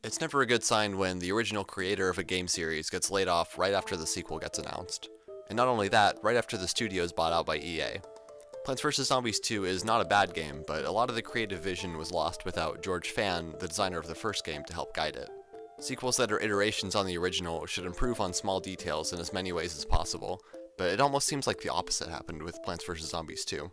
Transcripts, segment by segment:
It's never a good sign when the original creator of a game series gets laid off right after the sequel gets announced. And not only that, right after the studio is bought out by EA. Plants vs. Zombies 2 is not a bad game, but a lot of the creative vision was lost without George Fan, the designer of the first game, to help guide it. Sequels that are iterations on the original should improve on small details in as many ways as possible, but it almost seems like the opposite happened with Plants vs. Zombies 2.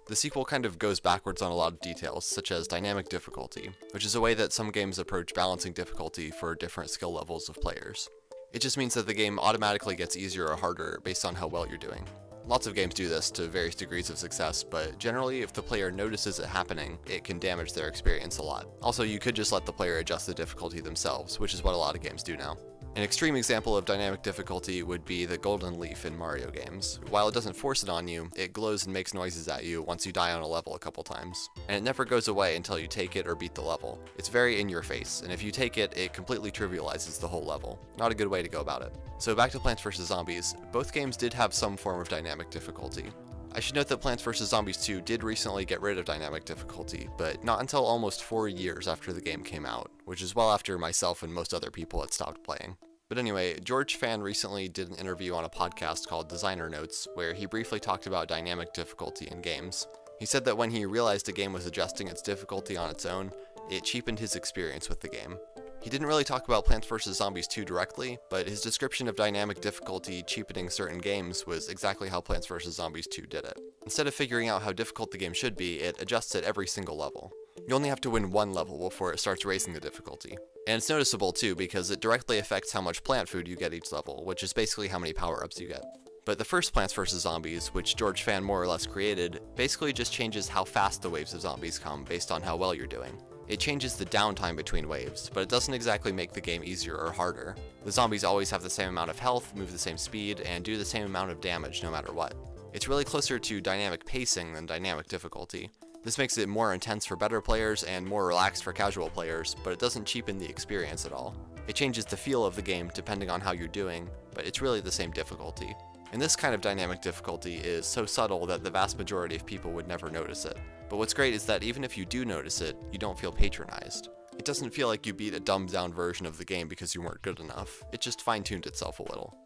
The sequel kind of goes backwards on a lot of details, such as dynamic difficulty, which is a way that some games approach balancing difficulty for different skill levels of players. It just means that the game automatically gets easier or harder based on how well you're doing. Lots of games do this to various degrees of success, but generally if the player notices it happening, it can damage their experience a lot. Also, you could just let the player adjust the difficulty themselves, which is what a lot of games do now. An extreme example of dynamic difficulty would be the golden leaf in Mario games. While it doesn't force it on you, it glows and makes noises at you once you die on a level a couple times. And it never goes away until you take it or beat the level. It's very in your face, and if you take it, it completely trivializes the whole level. Not a good way to go about it. So back to Plants vs. Zombies, both games did have some form of dynamic difficulty. I should note that Plants vs. Zombies 2 did recently get rid of dynamic difficulty, but not until almost 4 years after the game came out, which is well after myself and most other people had stopped playing. But anyway, George Fan recently did an interview on a podcast called Designer Notes, where he briefly talked about dynamic difficulty in games. He said that when he realized a game was adjusting its difficulty on its own, it cheapened his experience with the game. He didn't really talk about Plants vs. Zombies 2 directly, but his description of dynamic difficulty cheapening certain games was exactly how Plants vs. Zombies 2 did it. Instead of figuring out how difficult the game should be, it adjusts at every single level. You only have to win one level before it starts raising the difficulty. And it's noticeable too, because it directly affects how much plant food you get each level, which is basically how many power-ups you get. But the first Plants vs. Zombies, which George Fan more or less created, basically just changes how fast the waves of zombies come based on how well you're doing. It changes the downtime between waves, but it doesn't exactly make the game easier or harder. The zombies always have the same amount of health, move the same speed, and do the same amount of damage no matter what. It's really closer to dynamic pacing than dynamic difficulty. This makes it more intense for better players and more relaxed for casual players, but it doesn't cheapen the experience at all. It changes the feel of the game depending on how you're doing, but it's really the same difficulty. And this kind of dynamic difficulty is so subtle that the vast majority of people would never notice it. But what's great is that even if you do notice it, you don't feel patronized. It doesn't feel like you beat a dumbed down version of the game because you weren't good enough. It just fine-tuned itself a little.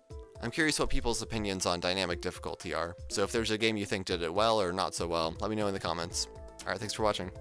I'm curious what people's opinions on dynamic difficulty are, so if there's a game you think did it well or not so well, let me know in the comments. Alright, thanks for watching.